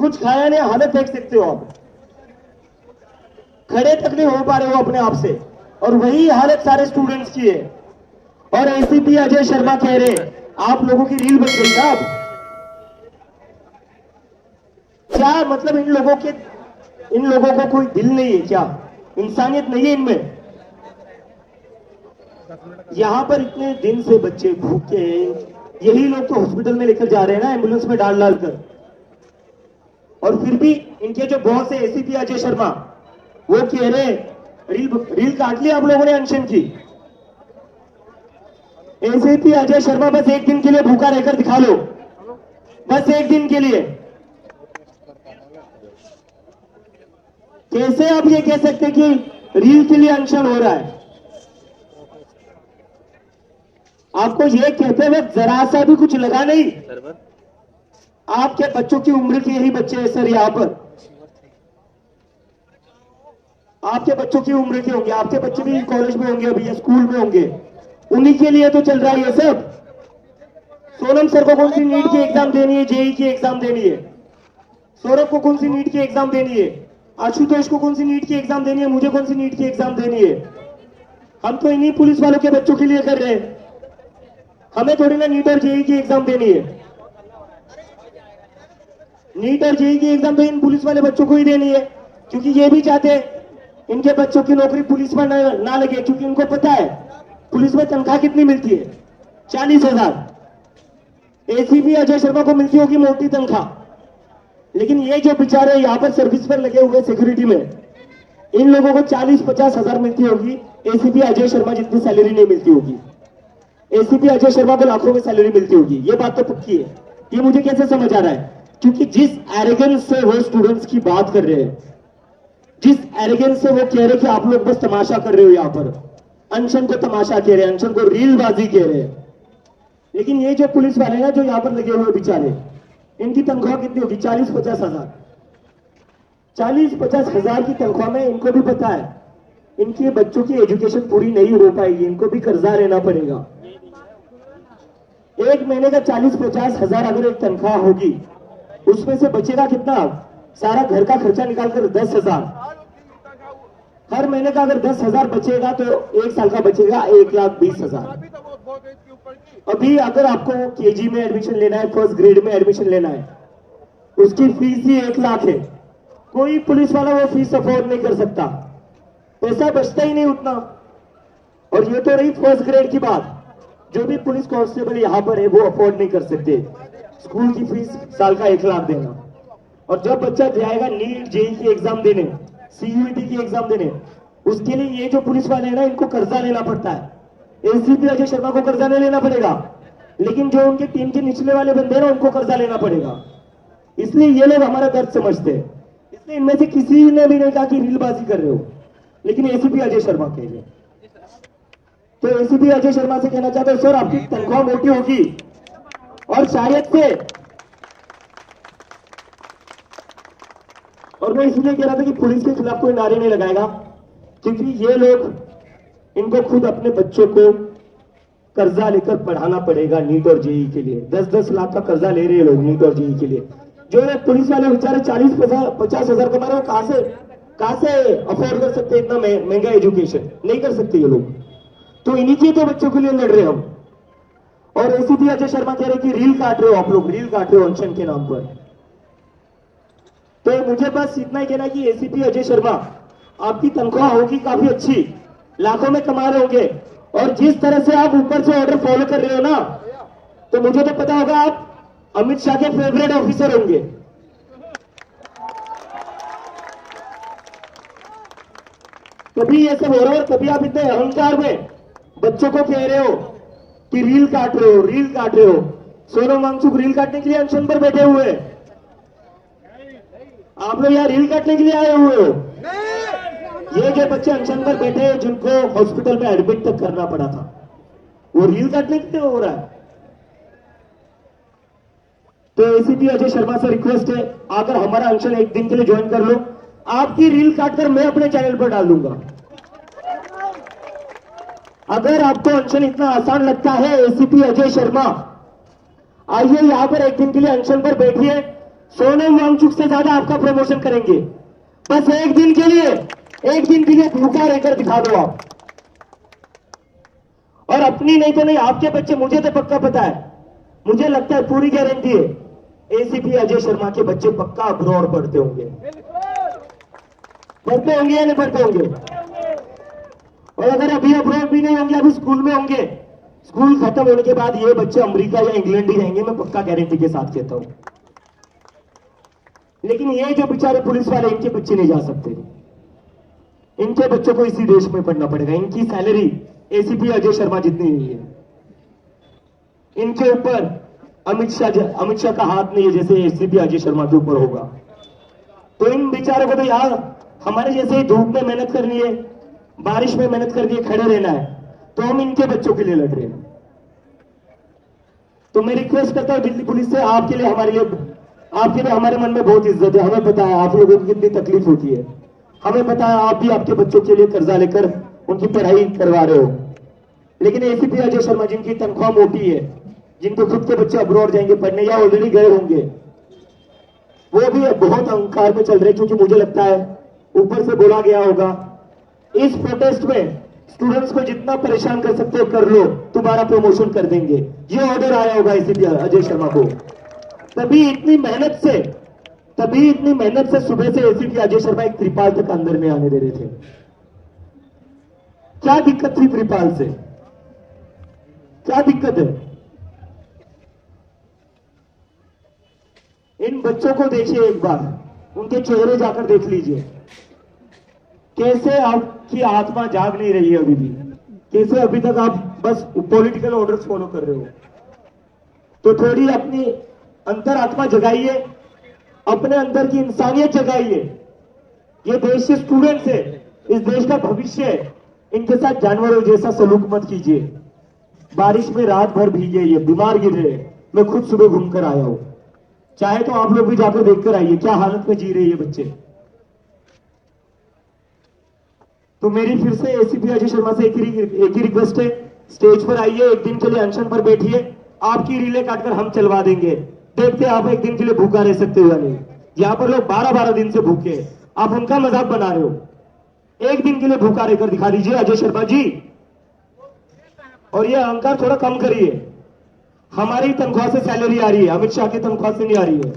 कुछ खाया नहीं, हालत देख सकते हो आप, खड़े तक नहीं हो पा रहे हो अपने आप से। और वही हालत सारे स्टूडेंट्स की है। और एसीपी अजय शर्मा कह रहे आप लोगों की रील बन गई ना अब। क्या मतलब इन लोगों को कोई दिल नहीं है क्या? इंसानियत नहीं है इनमें? यहां पर इतने दिन से बच्चे भूखे हैं, यही लोग तो हॉस्पिटल में लेकर जा रहे हैं ना, एम्बुलेंस में डाल डाल कर। और फिर भी इनके जो बॉस है एसीपी अजय शर्मा, वो कह रहे रील काट ली आप लोगों ने अनशन की। एसीपी अजय शर्मा बस एक दिन के लिए भूखा रहकर दिखा लो, बस एक दिन के लिए। कैसे आप ये कह सकते कि रील के लिए अनशन हो रहा है? आपको ये कहते हुए जरा सा भी कुछ लगा नहीं? आपके बच्चों की उम्र के यही बच्चे हैं सर यहां पर, आपके बच्चों की उम्र के होंगे, आपके बच्चे भी कॉलेज में होंगे अभी या स्कूल में होंगे, उन्हीं के लिए तो चल रहा है ये सब। सोनम सर को कौन सी नीट की एग्जाम देनी है, जेई की एग्जाम देनी है? सौरभ को कौन सी नीट की एग्जाम देनी है? आशुतोष को कौन सी नीट की एग्जाम देनी है? मुझे कौन सी नीट की एग्जाम देनी है? हम तो इन्हीं पुलिस वालों के बच्चों के लिए कर रहे हैं, हमें थोड़ी ना नीट और जेई की एग्जाम देनी है। नीट और जेई की एग्जाम तो इन पुलिस वाले बच्चों को ही देनी है, क्योंकि ये भी चाहते हैं इनके बच्चों की नौकरी पुलिस में ना लगे, क्योंकि इनको पता है पुलिस में तनख्वाह कितनी मिलती है, 40,000। एसीपी अजय शर्मा को मिलती होगी मोटी तनख्वाह, लेकिन ये जो बेचारे यहाँ पर सर्विस पर लगे हुए सिक्योरिटी में, इन लोगों को 40-50 हजार मिलती होगी, एसीपी अजय शर्मा जितनी सैलरी नहीं मिलती होगी। एसीपी अजय शर्मा को लाखों में सैलरी मिलती होगी, ये बात तो पक्की है। ये मुझे कैसे समझ आ रहा है? क्योंकि जिस एरोगेंस से वो स्टूडेंट्स की बात कर रहे हैं, जिस एरोगेंस से वो कह रहे कि आप लोग बस तमाशा कर रहे हो, यहां पर अनशन को तमाशा कह रहे हैं, अनशन को रीलबाजी कह रहे हैं। लेकिन ये जो पुलिस वाले हैं जो यहां पर लगे हुए बेचारे, इनकी तनख्वाह कितनी होगी? 40-50 हजार। 40-50 हजार की तनख्वाह में इनको भी पता है इनके बच्चों की एजुकेशन पूरी नहीं हो पाएगी, इनको भी कर्जा लेना पड़ेगा। एक महीने का 40-50 हजार अगर एक तनख्वाह होगी, उसमें से बचेगा कितना? सारा घर का खर्चा निकालकर 10,000। हर महीने का अगर 10,000 बचेगा तो एक साल का बचेगा 1,20,000। अभी अगर आपको केजी में एडमिशन लेना है, फर्स्ट ग्रेड में एडमिशन लेना है, उसकी फीस ही 1 लाख है। कोई पुलिस वाला वो फीस अफोर्ड नहीं कर सकता, पैसा बचता ही नहीं उतना। और ये तो रही फर्स्ट ग्रेड की बात, जो भी पुलिस कांस्टेबल यहां पर है वो अफोर्ड नहीं कर सकते स्कूल की फीस साल का 1 लाख देना। और जब बच्चा जाएगा नीट जेई की एग्जाम देने, सीयूईटी की एग्जाम देने, उसके लिए ये जो पुलिस वाले हैं ना, इनको कर्जा लेना पड़ता है। एसीपी अजय शर्मा को कर्जा नहीं लेना पड़ेगा, लेकिन जो उनके टीम के निचले वाले बंदे हैं ना, उनको कर्जा लेना पड़ेगा। इसलिए ये लोग हमारा दर्द समझते हैं। इसलिए इनमें से किसी ने भी नहीं कहा कि रीलबाजी कर रहे हो, लेकिन एसीपी अजय शर्मा कह रहे। तो एसीपी अजय शर्मा से कहना चाहते हो सर, आपकी तनख्वाह मोटी होगी और शायद से, और मैं इसलिए कह रहा था कि पुलिस के खिलाफ कोई नारे नहीं लगाएगा, क्योंकि ये लोग, इनको खुद अपने बच्चों को कर्जा लेकर पढ़ाना पड़ेगा नीट और जेई के लिए। 10-10 लाख का कर्जा ले रहे हैं लोग नीट और जेई के लिए। जो है पुलिस वाले बेचारे 40-50 हजार कमा रहे हो, कहां से अफोर्ड कर सकते इतना महंगा एजुकेशन? नहीं कर सकते ये लोग। तो इन्हीं के तो बच्चों के लिए लड़ रहे हम। और एसीपी अजय शर्मा कह रहे कि रील काट रहे हो आप लोग, रील काट रहे हो अनशन के नाम पर। तो मुझे बस इतना ही कहना कि एसीपी अजय शर्मा, आपकी तनख्वाह होगी काफी अच्छी, लाखों में कमा रहे होंगे, और जिस तरह से आप ऊपर से ऑर्डर फॉलो कर रहे हो ना, तो मुझे तो पता होगा आप अमित शाह के फेवरेट ऑफिसर होंगे। कभी ये सब हो रहा है और कभी आप इतने अहंकार में बच्चों को कह रहे हो कि रील काट रहे हो, रील काट रहे हो। सोनम वांगचुक रील काटने के लिए अनशन पर बैठे हुए हैं, आप लोग यहाँ रील काटने के लिए आए हुए हो। ये जो बच्चे अनशन पर बैठे हैं, जिनको हॉस्पिटल में एडमिट तक करना पड़ा था, वो रील काटने के लिए हो रहा है। तो एसीपी अजय शर्मा से रिक्वेस्ट है, आकर हमारा अनशन एक दिन के लिए ज्वाइन कर लो, आपकी रील काटकर मैं अपने चैनल पर डाल दूंगा। अगर आपको अनशन इतना आसान लगता है, एसीपी अजय शर्मा आइए यहां पर एक दिन के लिए अनशन पर बैठिए, सोनम वांगचुक से ज्यादा आपका प्रमोशन करेंगे। बस एक दिन के लिए भूखा रहकर दिखा दो आप। और अपनी नहीं तो नहीं, आपके बच्चे, मुझे तो पक्का पता है, मुझे लगता है, पूरी गारंटी है, एसीपी अजय शर्मा के बच्चे पक्का अब्रॉड पढ़ते होंगे या नहीं पढ़ते होंगे। और अगर अभी अब्रॉड भी नहीं होंगे, अभी स्कूल में होंगे, स्कूल खत्म होने के बाद ये बच्चे अमेरिका या इंग्लैंड ही रहेंगे, मैं पक्का गारंटी के साथ कहता हूं। लेकिन ये जो बेचारे पुलिस वाले, इनके बच्चे नहीं जा सकते, इनके बच्चों को इसी देश में पढ़ना पड़ेगा। इनकी सैलरी एसीपी अजय शर्मा जितनी नहीं है। इनके ऊपर अमित शाह का हाथ नहीं है जैसे एसीपी अजय शर्मा के ऊपर होगा। तो इन बेचारों को तो यार हमारे जैसे ही धूप में मेहनत करनी है, बारिश में मेहनत करनी है, खड़े रहना है, तो हम इनके बच्चों के लिए लड़ रहे हैं। तो मैं रिक्वेस्ट करता हूं दिल्ली पुलिस से, आपके लिए हमारे मन में बहुत इज्जत है। हमें पता है आप लोगों को कितनी तकलीफ होती है, हमें पता है आप भी आपके बच्चों के लिए कर्जा लेकर उनकी पढ़ाई करवा रहे हो। लेकिन एसीपी अजय शर्मा जिनकी तनख्वाह मोटी है, जिनको खुद के बच्चे अब्रॉड जाएंगे पढ़ने या ऑलरेडी गए होंगे, वो भी बहुत अहंकार में चल रहे, क्योंकि मुझे लगता है ऊपर से बोला गया होगा इस प्रोटेस्ट में स्टूडेंट्स को जितना परेशान कर सकते हो कर लो, तुम्हारा प्रमोशन कर देंगे, ये ऑर्डर आया होगा एसीपी अजय शर्मा को। तभी इतनी मेहनत से सुबह से एसीपी अजय शर्मा एक त्रिपाल तक अंदर में आने दे रहे थे। क्या दिक्कत थी त्रिपाल से, क्या दिक्कत है? इन बच्चों को देखिए एक बार, उनके चेहरे जाकर देख लीजिए, कैसे आपकी आत्मा जाग नहीं रही है अभी भी, कैसे अभी तक आप बस पॉलिटिकल ऑर्डर्स फॉलो कर रहे हो। तो थोड़ी अपनी अंतर आत्मा जगाइए, अपने अंदर की इंसानियत जगाइए। ये देश के स्टूडेंट्स है, इस देश का भविष्य है, इनके साथ जानवरों जैसा सलूक मत कीजिए। बारिश में रात भर भीगे, ये बीमार गिर रहे, मैं खुद सुबह घूमकर आया हूं। चाहे तो आप लोग भी जाकर देखकर आइए क्या हालत में जी रहे ये बच्चे। तो मेरी फिर से एसीपी अजय शर्मा से एक ही रिक्वेस्ट है, स्टेज पर आइए, एक दिन के लिए अनशन पर बैठिए, आपकी रीले काटकर हम चलवा देंगे। देखते हैं आप एक दिन के लिए भूखा रह सकते हो या नहीं। यहां पर लोग 12-12 दिन से भूखे, आप उनका मजाक बना रहे हो। एक दिन के लिए भूखा रहकर दिखा दीजिए अजय शर्मा जी। और ये अहंकार थोड़ा कम करिए, हमारी तनख्वाह से सैलरी आ रही है, अमित शाह की तनख्वाह से नहीं आ रही है।